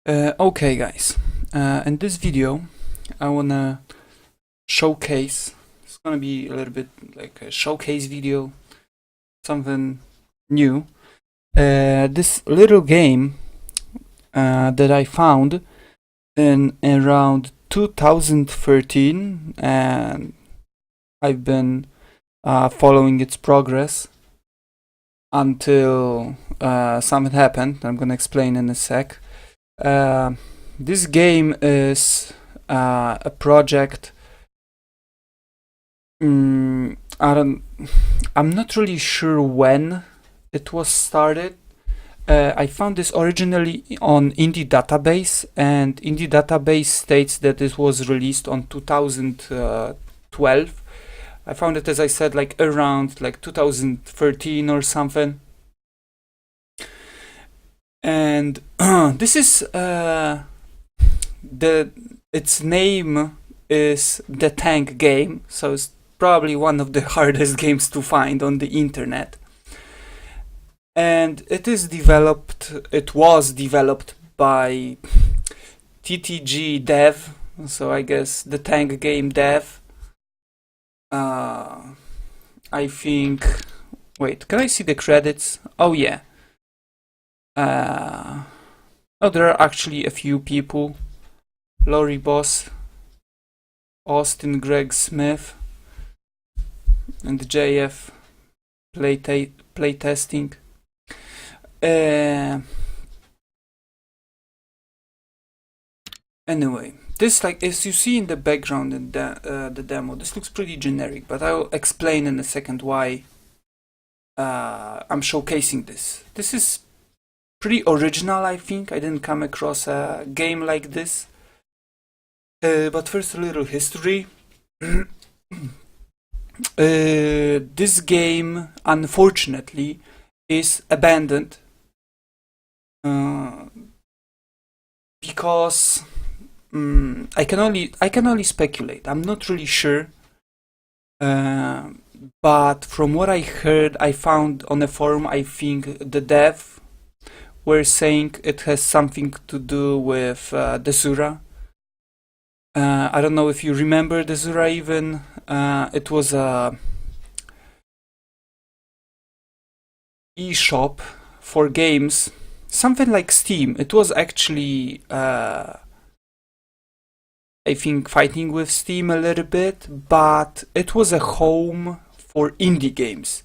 Okay guys, in this video I wanna showcase, it's gonna be a little bit like a showcase video, something new. This little game that I found in around 2013, and I've been following its progress until something happened. I'm gonna explain in a sec. This game is a project. I'm not really sure when it was started. I found this originally on Indie Database, and Indie Database states that it was released on 2012. I found it, as I said, like around like 2013 or something. And this is its name is the tank game, so it's probably one of the hardest games to find on the internet. And it was developed by TTG Dev, so I guess the tank game dev. I think, wait, can I see the credits? Oh yeah. Oh, there are actually a few people. Laurie Boss, Austin Greg Smith, and JF playtesting. Anyway, this, like, as you see in the background in the demo, this looks pretty generic, but I'll explain in a second why I'm showcasing this. This is pretty original, I think. I didn't come across a game like this. But first, a little history. This game, unfortunately, is abandoned because I can only speculate. I'm not really sure, but from what I heard, I found on a forum, I think the dev were saying it has something to do with Desura. I don't know if you remember Desura even. It was a e-shop for games, something like Steam. It was actually, I think, fighting with Steam a little bit, but it was a home for indie games.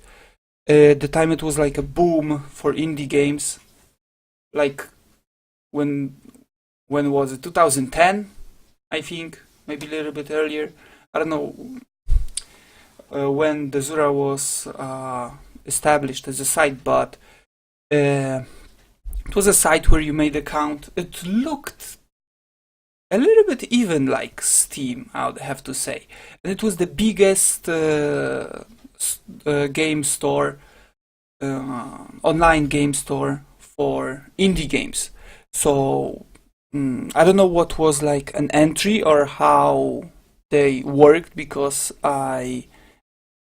At the time it was like a boom for indie games. Like, when was it? 2010, I think, maybe a little bit earlier. I don't know when Desura was established as a site, but it was a site where you made account. It looked a little bit even like Steam, I would have to say, and it was the biggest game store, online game store for indie games. So I don't know what was like an entry or how they worked, because I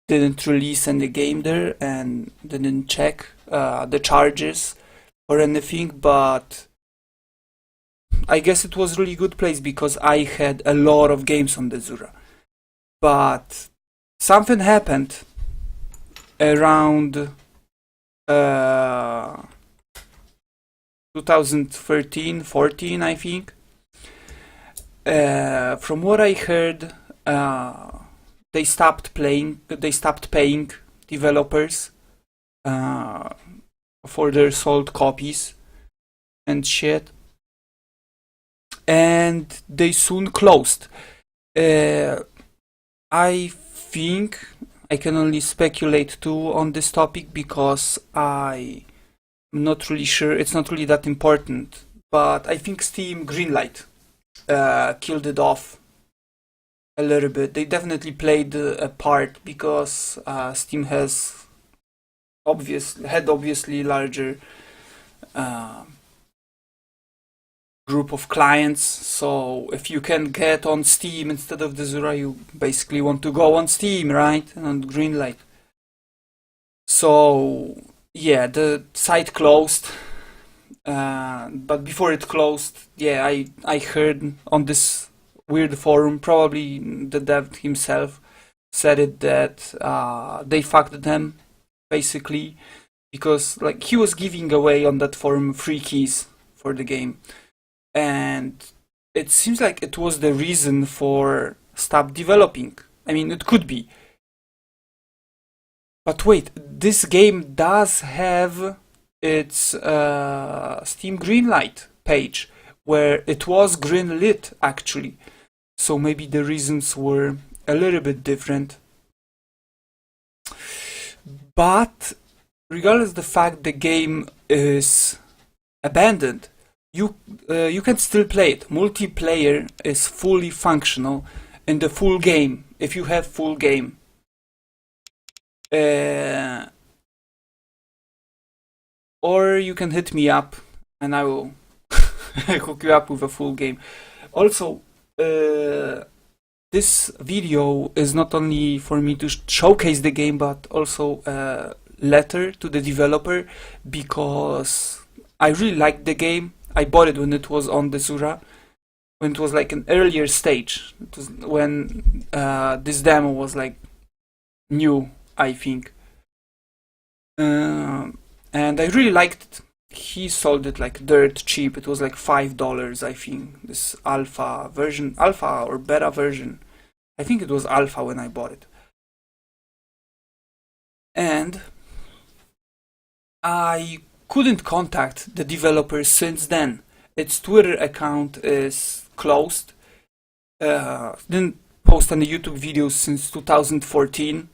didn't release any game there and didn't check the charges or anything, but I guess it was really good place because I had a lot of games on Desura. But something happened around 2013-14, I think. From what I heard, they stopped paying developers for their sold copies and shit, and they soon closed. I think I can only speculate too on this topic because I'm not really sure. It's not really that important, but I think Steam Greenlight killed it off a little bit. They definitely played a part because Steam has obviously larger group of clients. So if you can get on Steam instead of Desura, you basically want to go on Steam, right? And on Greenlight. So yeah, the site closed. but before it closed, yeah, I heard on this weird forum, probably the dev himself said it, that they fucked them basically, because like he was giving away on that forum free keys for the game, and it seems like it was the reason for stop developing. I mean, it could be. But wait, this game does have its Steam Greenlight page, where it was greenlit actually. So maybe the reasons were a little bit different. But regardless of the fact the game is abandoned, you can still play it. Multiplayer is fully functional in the full game, if you have full game. Or you can hit me up and I will hook you up with a full game. Also, this video is not only for me to showcase the game, but also a letter to the developer, because I really liked the game. I bought it when it was on the Zura, when it was like an earlier stage. It was when this demo was like new, I think. And I really liked it. He sold it like dirt cheap. It was like $5, I think. This alpha version, alpha or beta version. I think it was alpha when I bought it. And I couldn't contact the developer since then. Its Twitter account is closed. Didn't post any YouTube videos since 2014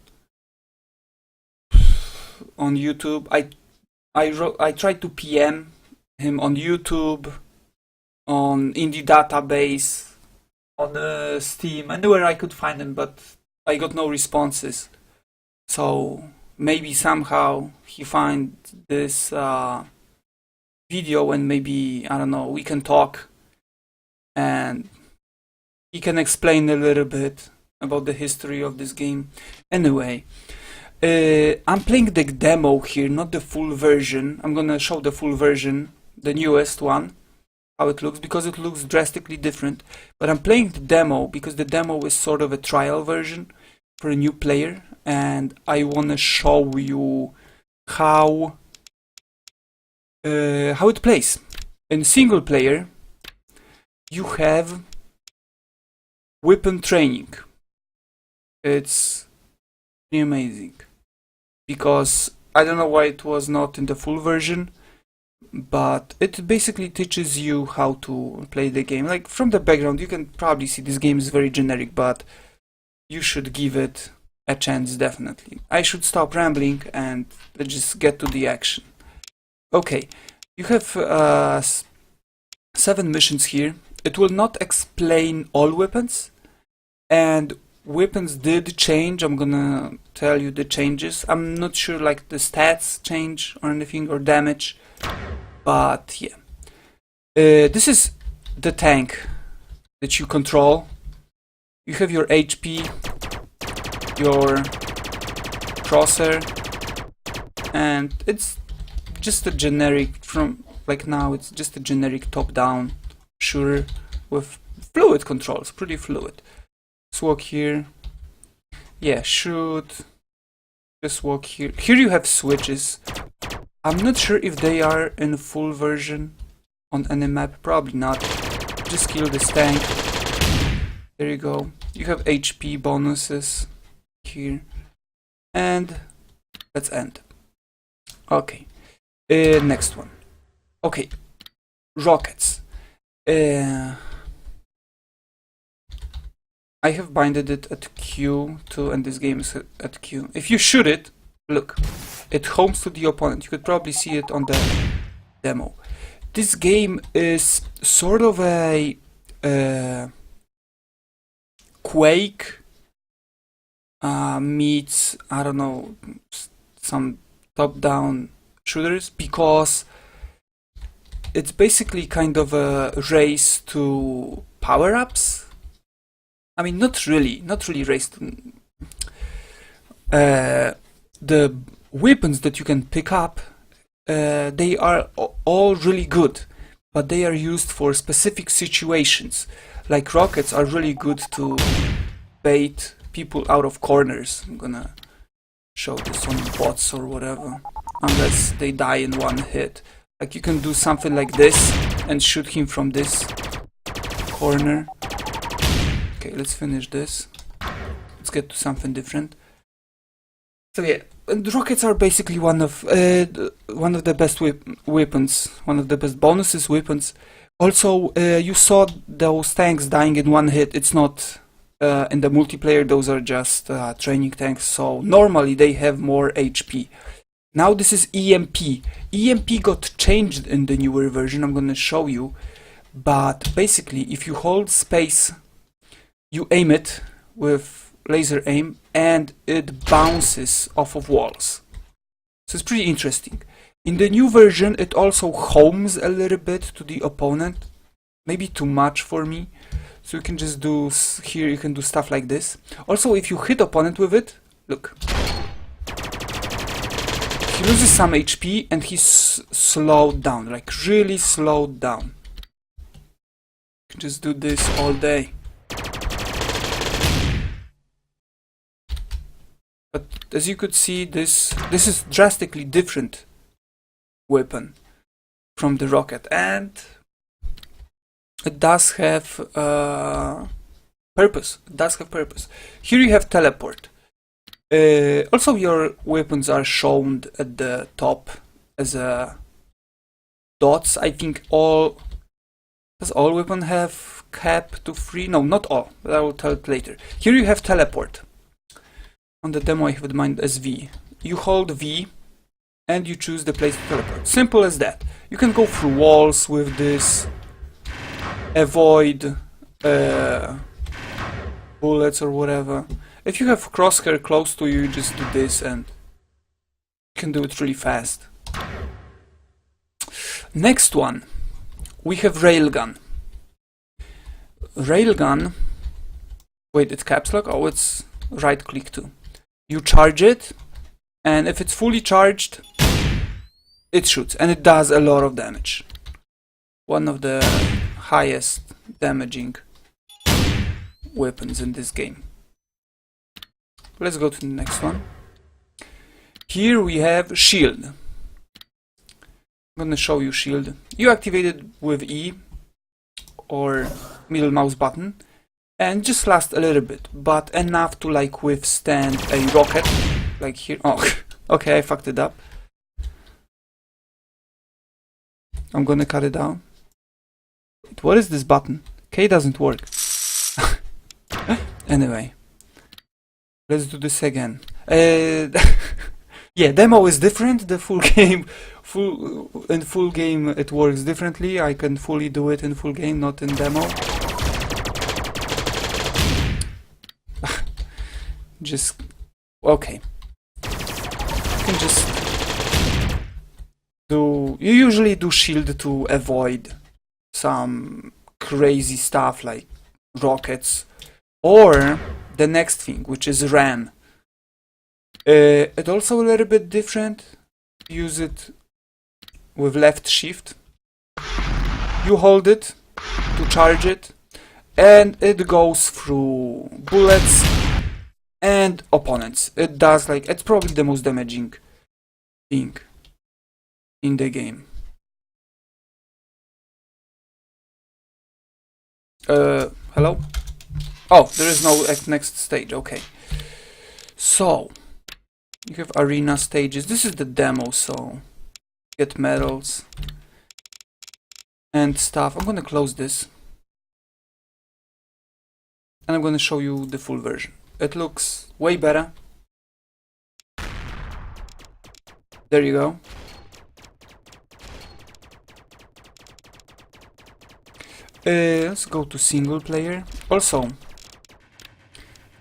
on YouTube. I tried to PM him on YouTube, on Indie Database, on Steam, anywhere I could find him, but I got no responses. So maybe somehow he find this video and maybe, I don't know, we can talk and he can explain a little bit about the history of this game. Anyway, I'm playing the demo here, not the full version. I'm gonna show the full version, the newest one, how it looks, because it looks drastically different. But I'm playing the demo because the demo is sort of a trial version for a new player, and I wanna show you how it plays. In single player, you have weapon training. It's pretty amazing, because I don't know why it was not in the full version, but it basically teaches you how to play the game. Like from the background you can probably see this game is very generic, but you should give it a chance, definitely. I should stop rambling and let's just get to the action. Okay, you have 7 missions here. It will not explain all weapons, and weapons did change. I'm gonna tell you the changes. I'm not sure like the stats change or anything, or damage, but yeah. This is the tank that you control. You have your HP, your crosshair, and it's just a generic, from like now it's just a generic top-down shooter with fluid controls, pretty fluid. Let's walk here. Yeah, shoot. Just walk here. Here you have switches. I'm not sure if they are in full version on any map. Probably not. Just kill this tank. There you go. You have HP bonuses here. And let's end. Okay. Next one. Okay. Rockets. I have binded it at Q too, and this game is at Q. If you shoot it, look, it homes to the opponent. You could probably see it on the demo. This game is sort of a Quake meets, I don't know, some top-down shooters, because it's basically kind of a race to power-ups. I mean, not really race to... the weapons that you can pick up they are all really good, but they are used for specific situations. Like rockets are really good to bait people out of corners. I'm gonna show this on bots or whatever, unless they die in one hit. Like you can do something like this and shoot him from this corner. Okay, let's finish this. Let's get to something different. So yeah, and rockets are basically one of the best weapons, one of the best bonuses weapons. Also, you saw those tanks dying in one hit. It's not in the multiplayer; those are just training tanks. So normally they have more HP. Now this is EMP. EMP got changed in the newer version. I'm gonna show you. But basically, if you hold space, you aim it with laser aim, and it bounces off of walls. So it's pretty interesting. In the new version, it also homes a little bit to the opponent. Maybe too much for me. So you can just do, here you can do stuff like this. Also, if you hit opponent with it, look. He loses some HP and he's slowed down, like really slowed down. You can just do this all day. But as you could see, this is drastically different weapon from the rocket, and it does have purpose. It does have purpose. Here you have teleport. Also, your weapons are shown at the top as dots. I think does all weapons have cap to 3? No, not all. But I will tell it later. Here you have teleport. On the demo I have it defined as V. You hold V and you choose the place to teleport. Simple as that. You can go through walls with this, avoid bullets or whatever. If you have crosshair close to you, you just do this and you can do it really fast. Next one, we have railgun. Railgun, wait, it's caps lock? Oh, it's right click too. You charge it, and if it's fully charged, it shoots, and it does a lot of damage. One of the highest damaging weapons in this game. Let's go to the next one. Here we have shield. I'm gonna show you shield. You activate it with E or middle mouse button, and just last a little bit, but enough to like withstand a rocket, like here. Oh, okay, I fucked it up. I'm gonna cut it down. Wait, what is this button? K doesn't work. Anyway, let's do this again. Yeah, demo is different. The full game, full game, it works differently. I can fully do it in full game, not in demo. Just okay. You can just do. You usually do shield to avoid some crazy stuff like rockets, or the next thing, which is ram. It's also a little bit different. Use it with left shift. You hold it to charge it, and it goes through bullets and opponents. It does like, it's probably the most damaging thing in the game. Hello? Oh, there is no next stage, okay. So, you have arena stages. This is the demo, so get medals and stuff. I'm gonna close this. And I'm gonna show you the full version. It looks way better. There you go. Let's go to single player. Also,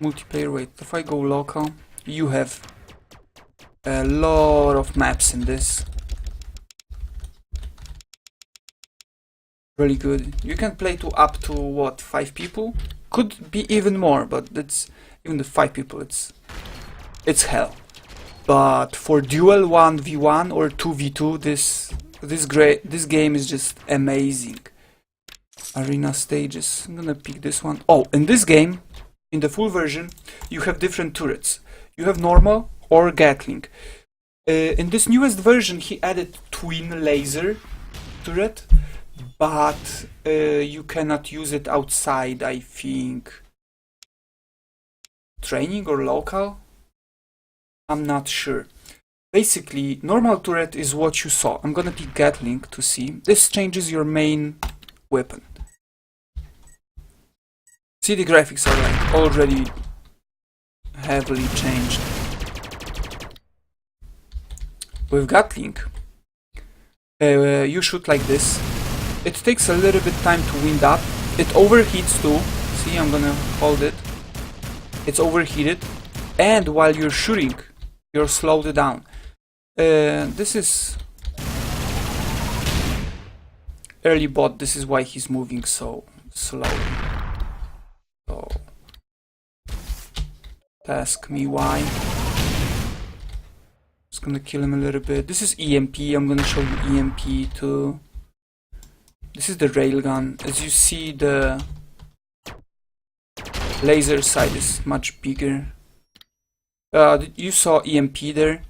multiplayer, wait, if I go local, you have a lot of maps in this. Really good. You can play to up to what, 5 people? Could be even more, but it's even the 5 people, it's hell. but for dual 1v1 or 2v2, this game is just amazing. Arena stages. I'm gonna pick this one. Oh, in this game, in the full version, you have different turrets. You have normal or Gatling. In this newest version, he added twin laser turret, but you cannot use it outside, I think. Training or local? I'm not sure. Basically, normal turret is what you saw. I'm gonna pick Gatling to see. This changes your main weapon. See, the graphics are like already heavily changed. With Gatling, you shoot like this. It takes a little bit time to wind up. It overheats too. See, I'm gonna hold it. It's overheated, and while you're shooting, you're slowed down. This is early bot. This is why he's moving so slow. So, ask me why. Just gonna kill him a little bit. This is EMP. I'm gonna show you EMP too. This is the railgun. As you see, the laser side is much bigger. You saw EMP there.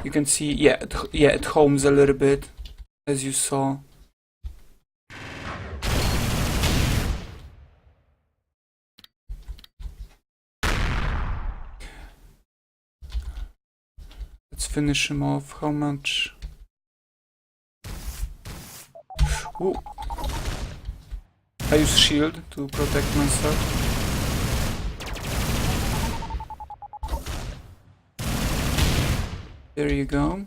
You can see, yeah, it homes a little bit, as you saw. Let's finish him off. How much? Ooh. I use shield to protect myself. There you go.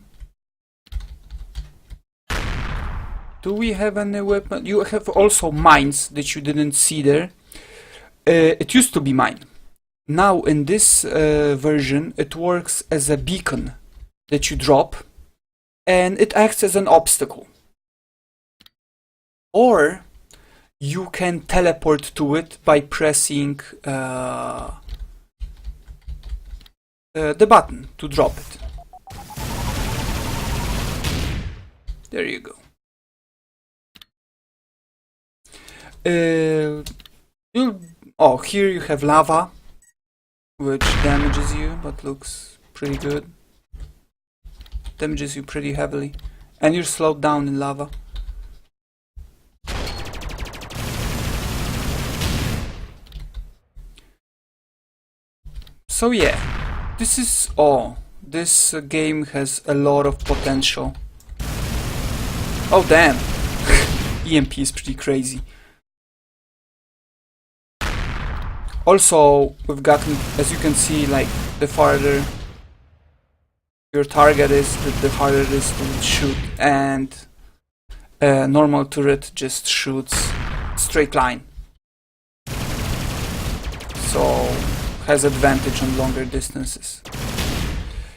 Do we have any weapon? You have also mines that you didn't see there. It used to be mine. Now in this version it works as a beacon that you drop, and it acts as an obstacle. Or you can teleport to it by pressing the button to drop it. There you go. Oh, here you have lava, which damages you, but looks pretty good. Damages you pretty heavily, and you're slowed down in lava. So yeah, this is all. This game has a lot of potential. Oh damn, EMP is pretty crazy. Also, with Gatling, as you can see, like, the farther your target is, the harder it is to shoot, and a normal turret just shoots straight line. So, has advantage on longer distances.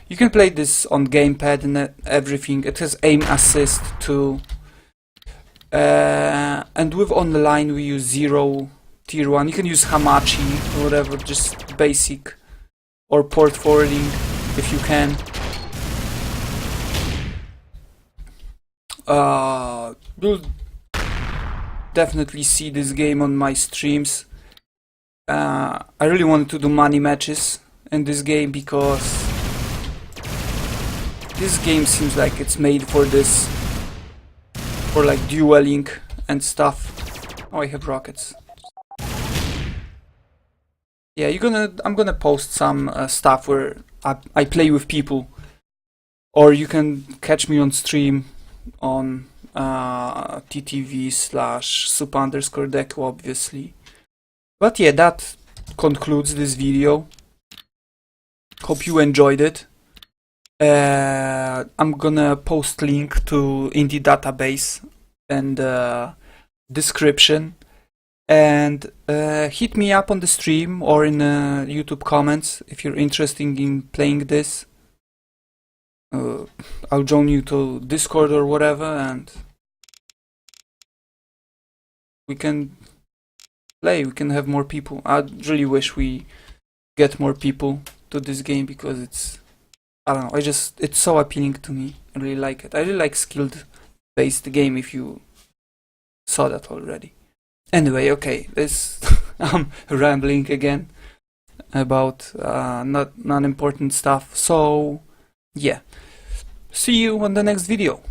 You can play this on gamepad and everything. It has aim assist too. And with online we use 0 tier 1. You can use Hamachi or whatever, just basic, or port forwarding if you can. You'll definitely see this game on my streams. I really wanted to do money matches in this game because this game seems like it's made for this, for like dueling and stuff. Oh, I have rockets. Yeah, I'm gonna post some stuff where I play with people, or you can catch me on stream on ttv/sup_deco, obviously. But yeah, that concludes this video. Hope you enjoyed it. I'm gonna post link to Indie Database and description, and hit me up on the stream or in YouTube comments if you're interested in playing this. I'll join you to Discord or whatever, and we can play. We can have more people. I really wish we get more people. to this game because it's, I don't know, it's so appealing to me. I really like it. I really like skilled based game, if you saw that already. Anyway, okay, this I'm rambling again about not non-important stuff. So yeah, see you on the next video.